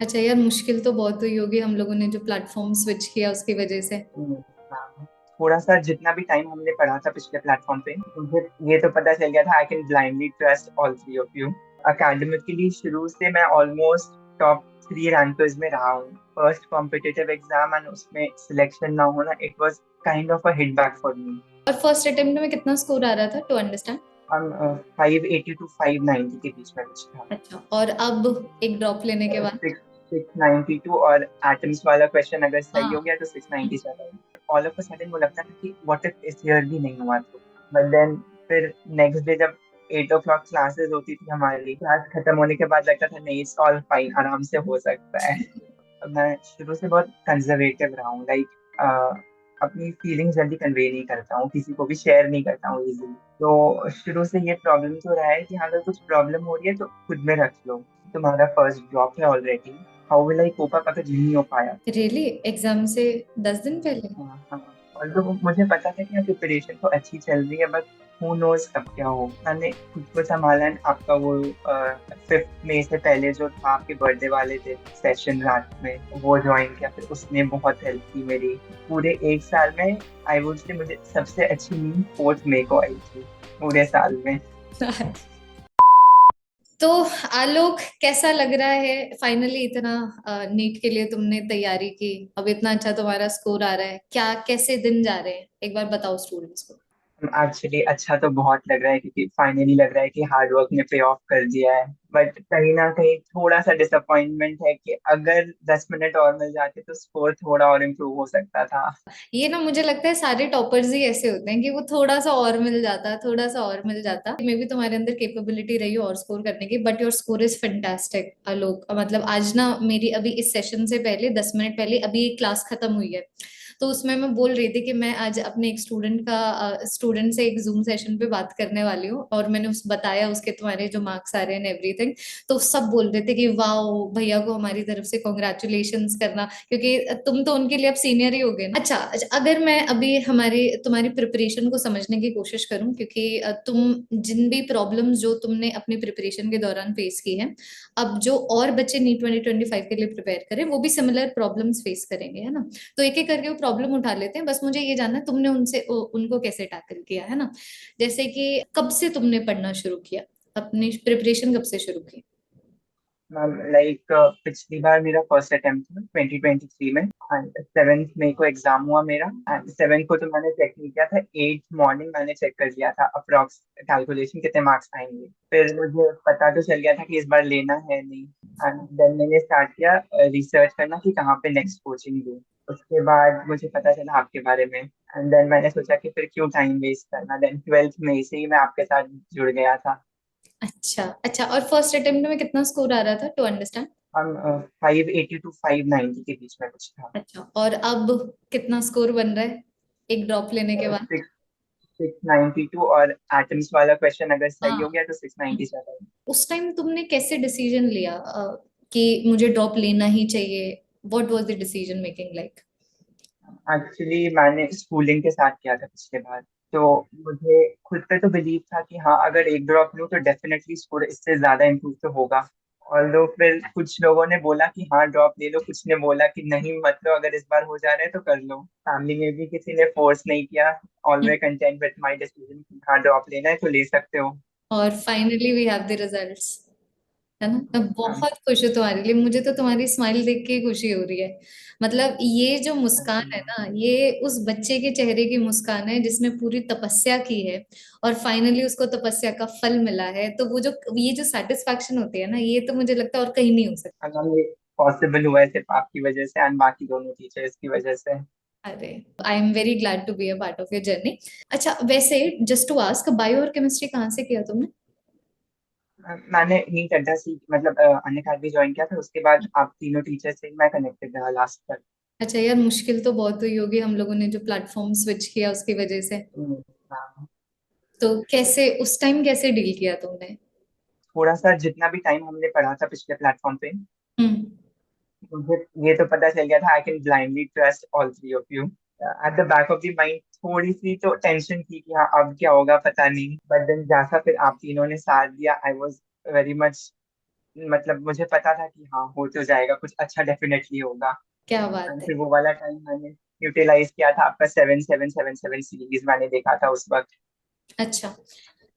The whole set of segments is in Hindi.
अच्छा यार, मुश्किल तो बहुत हुई होगी हम लोगों ने जो प्लेटफॉर्म स्विच किया उसकी वजह से। हाँ, थोड़ा सा जितना भी टाइम हमने पढ़ा था पिछले प्लेटफॉर्म पे, मुझे ये तो पता चल गया था I can blindly trust all three of you. Academically शुरू से मैं ऑलमोस्ट टॉप 3 रैंकर्स में रहा हूँ। फर्स्ट कॉम्पिटिटिव एग्जाम एंड उसमें सिलेक्शन ना होना, it was kind of a hit back for me. और फर्स्ट अटेम्प्ट में कितना स्कोर आ रहा था टू अंडरस्टैंड? हम 580 टू 590 के बीच में कुछ था। अच्छा, और अब एक ड्रॉप लेने के बाद? 692, और एटम्स वाला क्वेश्चन अगर सही हो हाँ। गया तो 697। ऑल ऑफ अ सडन वो लगता था कि व्हाट इफ इस ईयर भी नहीं हुआ तो। बट देन फिर नेक्स्ट डे जब 8 o'clock क्लासेस होती थी, हमारी क्लास खत्म होने के बाद लगता था नहीं, इट्स ऑल फाइन, आराम से हो सकता है। मैं शुरू से बहुत कंजर्वेटिव रहा हूँ, लाइक अपनी फीलिंग्स जल्दी कन्वे नहीं करता हूँ, किसी को भी शेयर नहीं करता हूँ इजीली। तो शुरू से ये प्रॉब्लम तो रहा है कि हाँ, अगर कुछ प्रॉब्लम हो रही है तो खुद में रख लो। तुम्हारा फर्स्ट ड्रॉप है already, how will I cope up अगर नहीं हो पाया। रियली? एग्जाम से 10 दिन पहले? हाँ हाँ। और तो मुझे पता था कि प्रिपरेशन तो अच्छी चल रही है, बट हु नोज कब क्या हो। मैंने खुद को संभाला and आपका वो 5 मई से पहले जो था आपके बर्थडे वाले दिन सेशन रात में वो ज्वाइन किया, फिर उसने बहुत हेल्प की मेरी। पूरे एक साल में आई वुड से मुझे सबसे अच्छी नींद 4 मई को आई थी पूरे साल में। तो आलोक, कैसा लग रहा है फाइनली इतना नीट के लिए तुमने तैयारी की? अब इतना अच्छा तुम्हारा स्कोर आ रहा है, क्या कैसे दिन जा रहे हैं एक बार बताओ स्टूडेंट्स को। एक्चुअली अच्छा तो बहुत लग रहा है, क्योंकि फाइनली लग रहा है कि हार्ड वर्क ने पे ऑफ कर दिया है। बट कहीं ना कहीं थोड़ा सा डिसअपॉइंटमेंट है कि अगर 10 मिनट और मिल जाते तो स्कोर थोड़ा और इम्प्रूव हो सकता था। ये ना, मुझे लगता है सारे टॉपर्स ही ऐसे होते हैं कि वो थोड़ा सा और मिल जाता, थोड़ा सा और मिल जाता। मे भी तुम्हारे अंदर कैपेबिलिटी रही हो और स्कोर करने की, but your score is fantastic Alok. मतलब आज ना मेरी अभी इस सेशन से पहले 10 मिनट पहले अभी एक क्लास खत्म हुई है, तो उसमें मैं बोल रही थी कि मैं आज अपने एक स्टूडेंट से एक जूम सेशन पे बात करने वाली हूँ, और मैंने उस बताया उसके तुम्हारे जो मार्क्स आ रहे हैं एवरीथिंग। तो सब बोल रहे थे कि वाह, भैया को हमारी तरफ से कॉन्ग्रेचुलेशंस करना, क्योंकि तुम तो उनके लिए अब सीनियर ही हो गए ना। अच्छा अच्छा, अगर मैं अभी हमारी तुम्हारी प्रिपरेशन को समझने की कोशिश करूं, क्योंकि तुम जिन भी प्रॉब्लम्स जो तुमने अपनी प्रिपरेशन के दौरान फेस की है, अब जो और बच्चे नीट 2025 के लिए प्रिपेयर करें वो भी सिमिलर प्रॉब्लम्स फेस करेंगे, है ना? तो एक एक करके वो प्रॉब्लम उठा लेते हैं। बस मुझे ये जानना है तुमने उनको कैसे टैकल किया, है ना? जैसे कि कब से तुमने पढ़ना शुरू किया, अपनी प्रिपरेशन कब से शुरू की? मैम लाइक पिछली बार मेरा फर्स्ट अटेम्प्ट था 2023 में, एंड 7 मई को एग्जाम हुआ मेरा। एंड 7 को तो मैंने चेक नहीं किया था, 8 मॉर्निंग मैंने चेक कर लिया था अप्रोक्स कैलकुलेशन कितने मार्क्स आएंगे। फिर मुझे पता तो चल गया था कि इस बार लेना है नहीं। एंड देन मैंने स्टार्ट किया रिसर्च करना कि कहाँ पे नेक्स्ट कोचिंग दूँ। उसके बाद मुझे पता चला आपके बारे में, एंड देन मैंने सोचा कि फिर क्यों टाइम वेस्ट करना। देन 12 मई से ही मैं आपके साथ जुड़ गया था। अच्छा अच्छा, और फर्स्ट अटेम्प्ट में कितना स्कोर आ रहा था टू अंडरस्टैंड? हम 580 टू 590 के बीच में कुछ था। अच्छा, और अब कितना स्कोर बन रहा है एक ड्रॉप लेने के बाद? 692, और एटम्स वाला क्वेश्चन अगर सही हो हाँ। गया तो 697। उस टाइम तुमने कैसे डिसीजन लिया कि मुझे ड्रॉप लेना ही चाहिए? What was the decision making like? Actually मैंने स्कूलिंग के साथ किया था पिछले बार, तो मुझे खुद पे तो बिलीव था कि हाँ, अगर एक ड्रॉप लूँ तो डेफिनेटली स्कोर इससे ज्यादा इम्प्रूव तो होगा। और लोग, फिर कुछ लोगों ने बोला कि हाँ ड्रॉप ले लो, कुछ ने बोला कि नहीं मत लो, अगर इस बार हो जा रहा है तो कर लो। फैमिली में भी किसी ने फोर्स नहीं किया, always content with my decision. हाँ ड्रॉप लेना है तो ले सकते हो। और finally we have the results, है ना? मैं हाँ, बहुत खुश हूँ तुम्हारे लिए, मुझे तो तुम्हारी स्माइल देख के ही खुशी हो रही है। मतलब ये जो मुस्कान है ना, ये उस बच्चे के चेहरे की मुस्कान है जिसने पूरी तपस्या की है, और फाइनली उसको तपस्या का फल मिला है। तो वो जो ये जो सेटिस्फैक्शन होती है ना, ये तो मुझे लगता है और कहीं नहीं हो सकती। अगर ये पॉसिबल हुआ है सिर्फ आपकी वजह से एंड बाकी दोनों टीचर्स की वजह से। अरे, I am very glad to be a part of your journey. अच्छा वैसे, जस्ट टू आस्क, बायो और केमिस्ट्री कहाँ से किया तुमने? मैंने नीट अड्डा सी मतलब अन अकेडमी ज्वाइन किया था, उसके बाद आप तीनों टीचर से मैं कनेक्टेड रहा लास्ट तक। अच्छा यार, मुश्किल तो बहुत हुई होगी हम लोगों ने जो प्लेटफॉर्म स्विच किया उसकी वजह से। हाँ, तो कैसे उस टाइम कैसे डील किया तुमने? थोड़ा सा जितना भी टाइम हमने पढ़ा था पिछले प्लेटफॉर्म पे, हम्म। मुझे ये तो पता चल गया था I can blindly trust all three of you. At the back of the mind थोड़ी सी तो टेंशन थी कि हाँ अब क्या होगा पता नहीं, बट देन जैसा फिर आप तीनों ने साथ दिया, आई वॉज वेरी मच मतलब मुझे पता था कि हाँ हो तो जाएगा, कुछ अच्छा डेफिनेटली होगा। क्या बात एंड है। फिर वो वाला टाइम मैंने यूटिलाइज किया था, आपका 7777 सीरीज मैंने देखा था उस वक्त। अच्छा।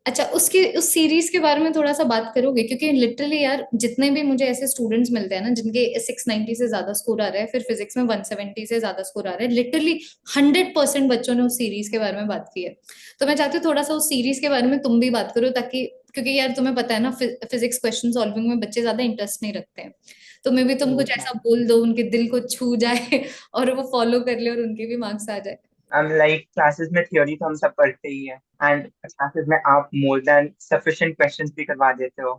अच्छा, उसके उस सीरीज के बारे में थोड़ा सा बात करोगे, क्योंकि लिटरली यार जितने भी मुझे ऐसे स्टूडेंट्स मिलते हैं ना जिनके 690 से ज्यादा स्कोर आ रहा है, फिर फिजिक्स में 170 से ज्यादा स्कोर आ रहा है, लिटरली 100% बच्चों ने उस सीरीज के बारे में बात की है। तो मैं चाहती हूँ थोड़ा सा उस सीरीज के बारे में तुम भी बात करो, ताकि क्योंकि यार तुम्हें पता है ना, फिजिक्स क्वेश्चन सॉल्विंग में बच्चे ज्यादा इंटरेस्ट नहीं रखते हैं। तो मे भी तुम कुछ यस ऐसा मैम। बोल दो उनके दिल को छू जाए और वो फॉलो कर ले और उनके भी मार्क्स आ जाए। लाइक क्लासेस में थ्योरी तो हम सब पढ़ते ही है, एंड क्लासेस में आप मोर देन सफिशिएंट क्वेश्चंस भी करवा देते हो।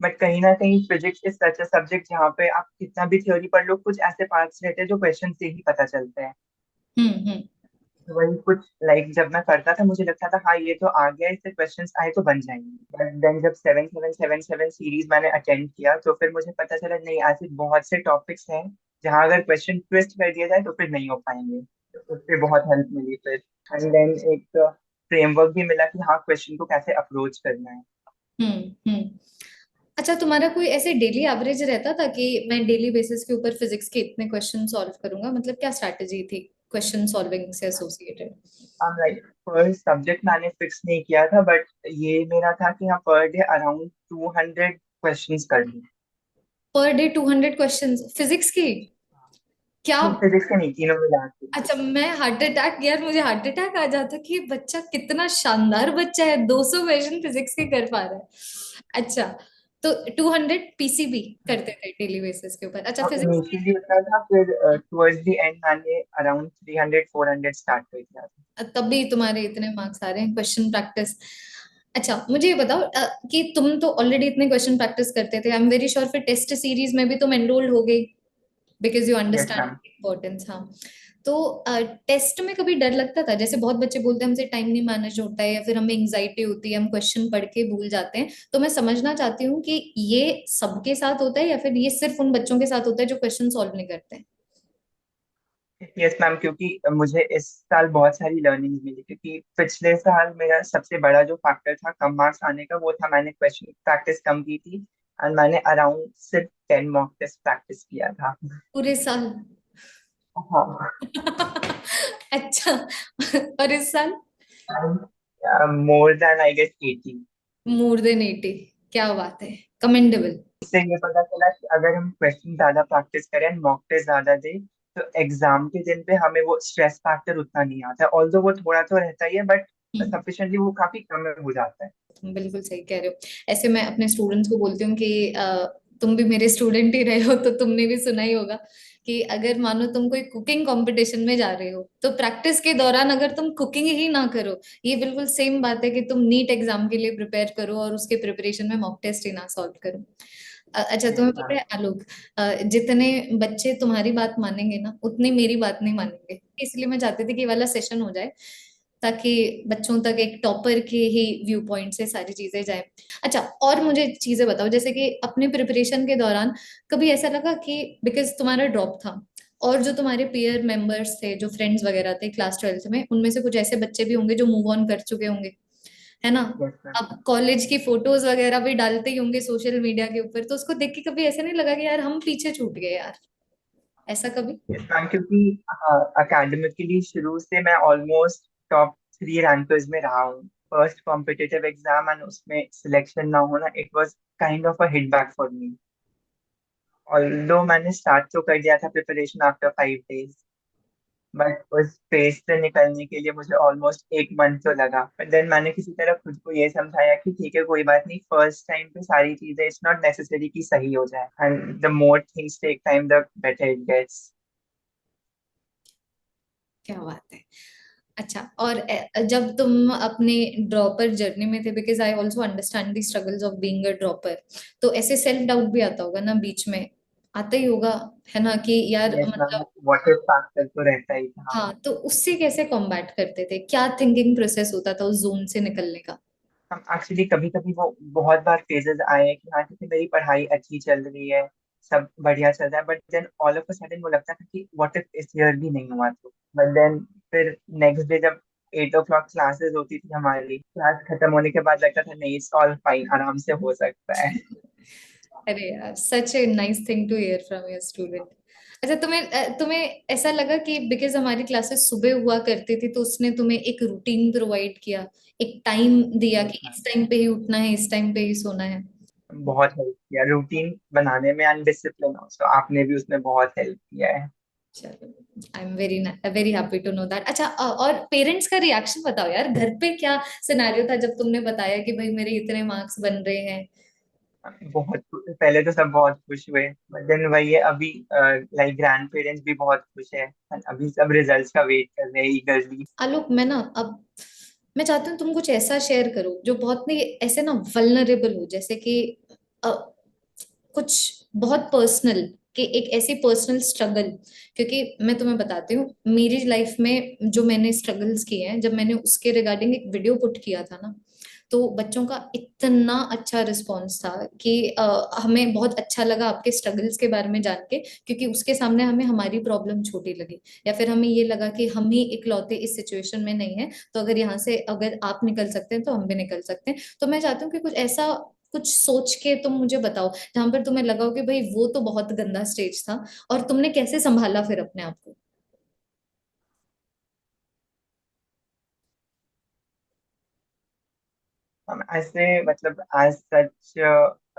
बट कहीं ना कहीं physics is such a subject जहाँ पे आप कितना भी थ्योरी पढ़ लो, कुछ ऐसे पार्ट्स रहते हैं जो क्वेश्चन से ही पता चलते हैं। हम्म। तो वही कुछ लाइक जब मैं करता था मुझे लगता था हाँ ये तो आ गया, इससे क्वेश्चंस आए तो बन जाएंगे। बट देन जब 7777 सीरीज मैंने अटेंड किया तो फिर मुझे पता चला नहीं, ऐसे बहुत से टॉपिक्स हैं जहाँ अगर क्वेश्चन ट्विस्ट कर दिया जाए तो फिर नहीं हो पाएंगे। तो उससे बहुत हेल्प मिली फिर। एंड देन एक फ्रेमवर्क भी मिला कि हाँ क्वेश्चन को कैसे अप्रोच करना है। हम्म। अच्छा, तुम्हारा कोई ऐसे डेली एवरेज रहता था कि मैं डेली बेसिस के ऊपर फिजिक्स के इतने क्वेश्चन सॉल्व करूंगा, मतलब क्या स्ट्रैटेजी थी क्वेश्चन सॉल्विंग से एसोसिएटेड? लाइक पर सब्जेक्ट मैंने फिक्स नहीं किया था, बट ये मेरा था कि हाँ पर डे अराउंड 200 क्वेश्चंस कर लूँ। पर डे 200 क्वेश्चंस फिजिक्स के? क्या? फिजिक्स के नहीं, तीनों मिला के। अच्छा, मैं हार्ट अटैक, यार मुझे हार्ट अटैक आ जाता कि ये बच्चा कितना शानदार बच्चा है, 200 क्वेश्चन फिजिक्स के कर पा रहा है। अच्छा, तो 200 पीसीबी करते थे डेली बेसिस के ऊपर, अच्छा फिजिक्स इनिशियली उतना था, फिर टुवर्ड्स द एंड मैंने अराउंड 300 400 स्टार्ट कर दिया था। तब भी तुम्हारे इतने मार्क्स आ रहे हैं क्वेश्चन प्रैक्टिस। अच्छा, मुझे ये बताओ कि तुम तो ऑलरेडी इतने क्वेश्चन प्रैक्टिस करते थे, आई एम वेरी श्योर फिर टेस्ट सीरीज में भी तुम एनरोल्ड हो गई, because you yes understand ma'am. Importance. हाँ। तो टेस्ट में कभी डर लगता था? जैसे बहुत बच्चे बोलते हैं हमसे टाइम नहीं मैनेज होता है, या फिर हमें एंग्जाइटी होती है, हम क्वेश्चन पढ़ के भूल जाते हैं। तो मैं समझना चाहती हूँ कि ये सबके साथ होता है या फिर ये सिर्फ उन बच्चों के साथ होता है जो क्वेश्चन सॉल्व नहीं करते हैं? यस मैम, क्योंकि मुझे इस साल बहुत सारी लर्निंग मिली, क्योंकि पिछले साल मेरा सबसे बड़ा जो फैक्टर था कम मार्क्स आने का वो था मैंने क्वेश्चन प्रैक्टिस कम की थी। एंड मैंने अराउंड सिर्फ 10 मॉक टेस्ट प्रैक्टिस किया था। पूरे साल? हाँ। अच्छा। और इस साल? More than I guess 80। More than 80? क्या बात है, कमेंडेबल। इससे ये पता चला कि अगर हम क्वेश्चन ज्यादा प्रैक्टिस करें, मॉक टेस्ट ज्यादा दें, तो एग्जाम के दिन पे हमें वो स्ट्रेस फैक्टर उतना नहीं आता है। ऑल्दो वो थोड़ा तो रहता ही है, बट सफिशिएंटली वो काफी कम हो जाता है। तुम बिल्कुल सही कह रहे हो। ऐसे मैं अपने स्टूडेंट्स को बोलती हूँ कि तुम भी मेरे स्टूडेंट ही रहे हो, तो तुमने भी सुना ही होगा कि अगर मानो तुम कोई कुकिंग कंपटीशन में जा रहे हो, तो प्रैक्टिस के दौरान अगर तुम कुकिंग ही ना करो, ये बिल्कुल सेम बात है कि तुम नीट एग्जाम के लिए प्रिपेयर करो और उसके प्रिपरेशन में मॉक टेस्ट ही ना सॉल्व करो। अच्छा, यस तुम्हें पता मैम। है आलोक, जितने बच्चे तुम्हारी बात मानेंगे ना उतने मेरी बात नहीं मानेंगे, इसलिए मैं चाहती थी कि ये वाला सेशन हो जाए, ताकि बच्चों तक एक टॉपर के ही व्यू पॉइंट से सारी चीजें जाए। अच्छा, और मुझे चीजें बताओ, जैसे कि अपने प्रिपरेशन के दौरान कभी ऐसा लगा कि बिकॉज तुम्हारा ड्रॉप था, और जो तुम्हारे पीयर मेंबर्स थे, जो फ्रेंड्स वगैरह थे क्लास 12th में, उनमें से कुछ ऐसे बच्चे भी होंगे जो मूव ऑन कर चुके होंगे, है ना? Yes ma'am. अब कॉलेज की फोटोज वगैरह भी डालते ही होंगे सोशल मीडिया के ऊपर, तो उसको देख के कभी ऐसा नहीं लगा कि यार हम पीछे छूट गए यार? ऐसा कभी? यस मैम, क्योंकि अकेडमिकली शुरू से मैं ऑलमोस्ट टॉप 3 रैंकर्स में रहा हूँ। फर्स्ट कॉम्पिटिटिव एग्जाम एंड उसमें सिलेक्शन ना होना, it was kind of a hit back for me. Although मैंने स्टार्ट तो कर दिया था प्रिपरेशन आफ्टर 5 डेज, बट उस फेज से निकलने के लिए मुझे ऑलमोस्ट 1 मंथ तो लगा। बट देन मैंने किसी तरह खुद को ये समझाया कि ठीक है कोई बात नहीं, फर्स्ट टाइम पे सारी चीजें इट्स नॉट नेसेसरी कि सही हो जाए, and the more things take time the better it gets. क्या बात है। अच्छा, और जब तुम अपने ड्रॉपर जर्नी में थे, because I also understand the struggles of being a dropper, तो ऐसे सेल्फ डाउट भी आता होगा ना बीच में? आता ही होगा, है ना, कि यार यस मैम, मतलब। व्हाट इफ फैक्टर तो रहता ही था। हाँ, तो उससे कैसे कॉम्बैट करते थे, क्या थिंकिंग प्रोसेस होता था उस जोन से निकलने का? हम एक्चुअली कभी कभी वो बहुत बार फेजेस आए हैं कि हाँ ठीक है मेरी पढ़ाई अच्छी चल रही है, सब बढ़िया चल रहा है, but then all of a sudden वो लगता था कि व्हाट इफ इस ईयर भी नहीं हुआ तो। बट देन फिर नेक्स्ट डे जब 8 o'clock क्लासेस होती थी हमारी, क्लास खत्म होने के बाद लगता था नहीं इट्स ऑल फाइन, आराम से हो सकता है। अरे यार, such a nice thing to hear from your student. अच्छा, तुम्हें ऐसा लगा कि बिकॉज हमारी क्लासेस सुबह हुआ करती थी तो उसने तुम्हें एक रूटीन प्रोवाइड किया, एक टाइम दिया यस कि मैम, इस टाइम पे ही उठना है, इस टाइम पे ही सोना है? बहुत हेल्प किया रूटीन बनाने में एंड डिसिप्लिन ऑल्सो, आपने भी उसमें बहुत हेल्प किया है। चलो, I am very very happy to know that. अच्छा, और पेरेंट्स का रिएक्शन बताओ यार, घर पे क्या सिनेरियो था जब तुमने बताया कि भाई मेरे इतने मार्क्स बन रहे हैं? बहुत पहले तो सब बहुत खुश हुए, बट देन वही है अभी, लाइक ग्रैंड पेरेंट्स भी बहुत खुश है and अभी सब रिजल्ट्स का वेट कर रहे हैं ईगरली। आलोक, मैं ना अब मैं चाहती हूँ तुम कुछ ऐसा शेयर करो जो बहुत नहीं ऐसे ना वल्नरेबल हो, जैसे कि अ, कुछ बहुत पर्सनल, कि एक ऐसी पर्सनल स्ट्रगल। क्योंकि मैं तुम्हें बताती हूँ मेरी लाइफ में जो मैंने स्ट्रगल्स किए हैं, जब मैंने उसके रिगार्डिंग एक वीडियो पुट किया था ना, तो बच्चों का इतना अच्छा रिस्पॉन्स था कि हमें बहुत अच्छा लगा आपके स्ट्रगल्स के बारे में जान के, क्योंकि उसके सामने हमें हमारी प्रॉब्लम छोटी लगी, या फिर हमें ये लगा कि हम ही इकलौते इस सिचुएशन में नहीं है, तो अगर यहाँ से अगर आप निकल सकते हैं तो हम भी निकल सकते हैं। तो मैं चाहती हूँ कि कुछ ऐसा कुछ सोच के तुम मुझे बताओ जहां पर तुम्हें लगा हो कि भाई वो तो बहुत गंदा स्टेज था, और तुमने कैसे संभाला फिर अपने आप को। हम ऐसे मतलब एज सच,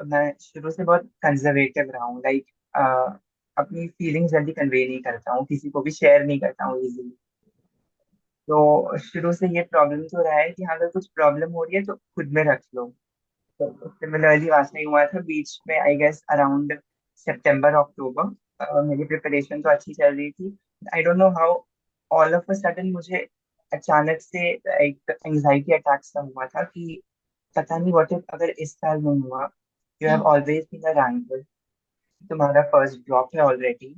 मैं शुरू से बहुत कंजर्वेटिव रहा हूँ, लाइक अपनी फीलिंग्स जल्दी कन्वे नहीं करता हूँ, किसी को भी शेयर नहीं करता हूँ इजीली। तो शुरू से ये प्रॉब्लम तो रहा है कि हाँ, अगर कुछ प्रॉब्लम हो रही है तो खुद में रख लो। तो सिमिलरली वैसा ही हुआ था बीच में, आई गेस अराउंड सितंबर अक्टूबर। मेरी प्रिपरेशन तो अच्छी चल रही थी। I don't know how all of a sudden मुझे अचानक से एक एंजाइटी अटैक सा हुआ था कि पता नहीं व्हाट इफ अगर इस साल नहीं हुआ। You have hmm. Always been a ranker, तुम्हारा फर्स्ट ड्रॉप है ऑलरेडी,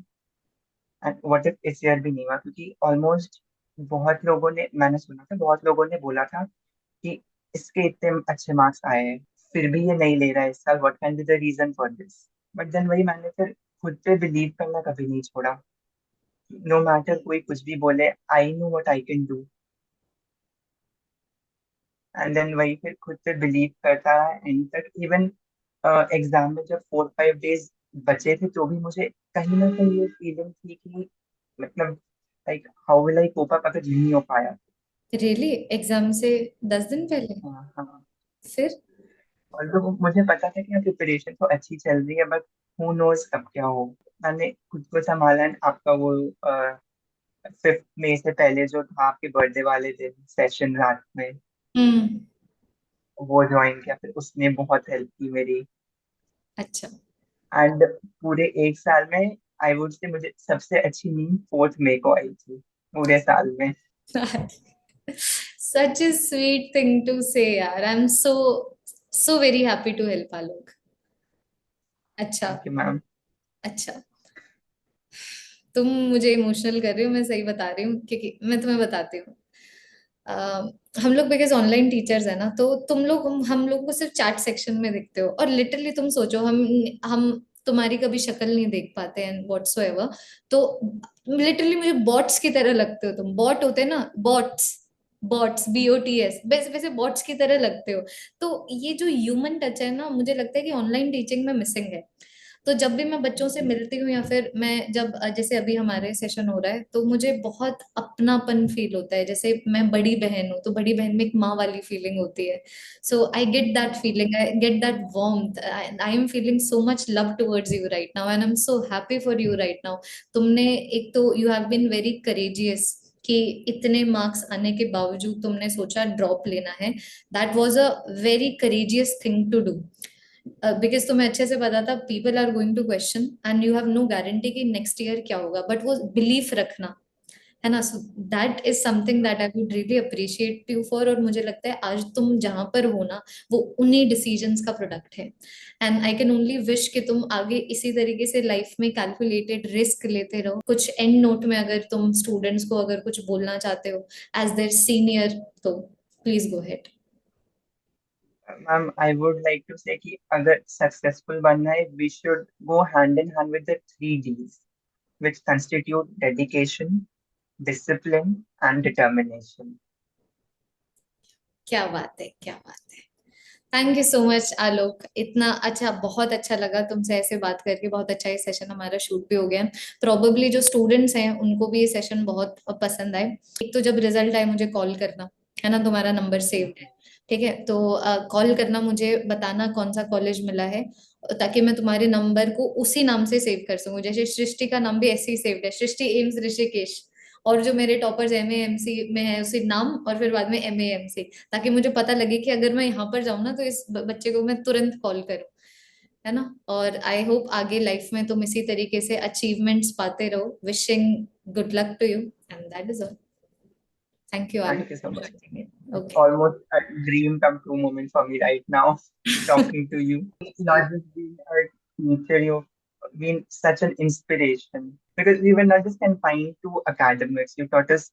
एंड व्हाट इफ इस ईयर भी नहीं हुआ, क्योंकि ऑलमोस्ट बहुत लोगों ने, मैंने सुना था बहुत लोगों ने बोला था कि इसके इतने अच्छे मार्क्स आए हैं फिर भी ये नहीं ले रहा है इस साल, what can be the reason for this. But then वही मैंने फिर खुद पे बिलीव करना कभी नहीं छोड़ा, नो मैटर कोई कुछ भी बोले, I know what I can do. And then वही फिर खुद पे बिलीव करता रहा एंड तक। इवन एग्जाम में जब 4-5 डेज बचे थे तो भी मुझे कहीं ना कहीं ये फीलिंग थी कि मतलब like how will I cope up अगर नहीं हो पाया। रियली? एग्जाम से 10 दिन पहले? हाँ हाँ। फिर? और तो मुझे पता था कि प्रिपरेशन तो अच्छी चल रही है, बट हु नोज कब क्या हो। मैंने खुद को संभाला and आपका वो 5 मई से पहले जो था आपके बर्थडे वाले दिन सेशन रात में, हम्म। वो ज्वाइन किया, फिर उसने बहुत हेल्प की मेरी। अच्छा। एंड पूरे एक साल में आई वुड से मुझे सबसे अच्छी नींद 4 मई को आई थी पूरे साल में। Such a sweet thing to say यार, I am so so very happy to help Alok. अच्छा। Thank you ma'am. अच्छा, तुम मुझे इमोशनल कर रहे हो, मैं सही बता रही हूँ, क्योंकि मैं तुम्हें बताती हूँ। अ, हम लोग बिकॉज ऑनलाइन टीचर्स है ना, तो तुम लोग हम लोग को सिर्फ चैट सेक्शन में दिखते हो, और लिटरली तुम सोचो हम तुम्हारी कभी शक्ल नहीं देख पाते हैं व्हाट्सोएवर। तो लिटरली मुझे बॉट्स की तरह लगते हो तुम, बॉट होते हैं ना, बॉट्स, बॉट्स BOTS, वैसे वैसे बॉट्स की तरह लगते हो। तो ये जो ह्यूमन टच है ना, मुझे लगता है कि ऑनलाइन टीचिंग में मिसिंग है। तो जब भी मैं बच्चों से मिलती हूँ, या फिर मैं जब जैसे अभी हमारे सेशन हो रहा है, तो मुझे बहुत अपनापन फील होता है, जैसे मैं बड़ी बहन हूँ, तो बड़ी बहन में एक माँ वाली फीलिंग होती है। So I get that feeling, I get that warmth, I am feeling so much love towards you right now, and I am so happy for you right now. तुमने एक तो you have been very courageous कि इतने मार्क्स आने के बावजूद तुमने सोचा ड्रॉप लेना है। That was a very courageous thing to do, because तुम्हें अच्छे से पता था people are going to question, and you have no guarantee कि नेक्स्ट ईयर क्या होगा, बट वो बिलीफ रखना है ना। So that is something that I would really appreciate you for, और मुझे लगता है आज तुम जहां पर हो ना, वो उन्हीं डिसीजंस का प्रोडक्ट है। And I can only wish कि तुम आगे इसी तरीके से लाइफ में कैलकुलेटेड रिस्क लेते रहो। कुछ एंड नोट में अगर तुम स्टूडेंट्स को अगर कुछ बोलना चाहते हो एज देयर सीनियर, तो please go head. Ma'am I would like to say कि अगर सक्सेसफुल बनना है we should go hand in hand with the 3 Ds, which constitute dedication, discipline, and determination. क्या बात है, क्या बात है। थैंक यू सो मच आलोक, इतना अच्छा, बहुत अच्छा लगा तुमसे ऐसे बात करके, बहुत अच्छा ये सेशन हमारा शूट भी हो गया। प्रोबेबली जो स्टूडेंट्स हैं उनको भी ये सेशन बहुत पसंद आए। एक तो जब रिजल्ट आए मुझे कॉल करना, है ना, तुम्हारा नंबर सेव है, ठीक है, तो कॉल करना, मुझे बताना कौन सा कॉलेज मिला है, ताकि मैं तुम्हारे नंबर को उसी नाम से सेव कर सकूं। जैसे सृष्टि का नाम भी ऐसे ही सेव्ड है, सृष्टि एम्स ऋषिकेश, और जो मेरे टॉपर्स एमएएमसी में है उसी नाम, और फिर बाद में एमएएमसी, ताकि मुझे पता लगे कि अगर मैं यहाँ पर जाऊँ ना तो इस बच्चे को मैं तुरंत कॉल करूँ, है ना। और आई होप आगे लाइफ में तुम इसी तरीके से अचीवमेंट्स पाते रहो। Wishing good luck to you, and that is all. Thank you Thank you so Alok. much. It's okay. almost a dream come true moment for me right now, talking to you. Not just being a teacher, you've been such an inspiration because we were not just confined to academics. You taught us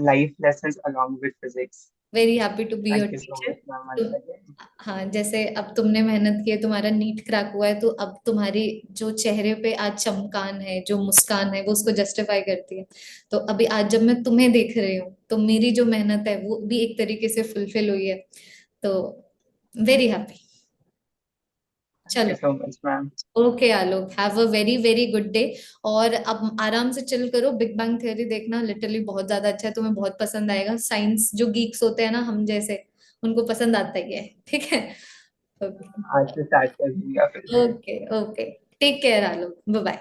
life lessons along with physics. Very happy to be your Thank you so teacher. much, ma'am, तो once again. हाँ, जैसे अब तुमने मेहनत की है, तुम्हारा नीट क्रैक हुआ है, तो अब तुम्हारी जो चेहरे पे आज चमकान है, जो मुस्कान है, वो उसको जस्टिफाई करती है। तो अभी आज जब मैं तुम्हें देख रही हूँ तो मेरी जो मेहनत है वो भी एक तरीके से फुलफिल हुई है। तो वेरी हैप्पी। Thank चलो, you so much, ma'am. Okay Alok, have a very very good day. और अब आराम से चिल करो, बिग बैंग थ्योरी देखना, लिटरली बहुत ज्यादा अच्छा है, तुम्हें बहुत पसंद आएगा। साइंस जो गीक्स होते हैं ना हम जैसे, उनको पसंद आता ही है, ठीक है। ओके। आज से start कर दूंगा फिर। ओके ओके, टेक केयर आलोक, बाय बाय।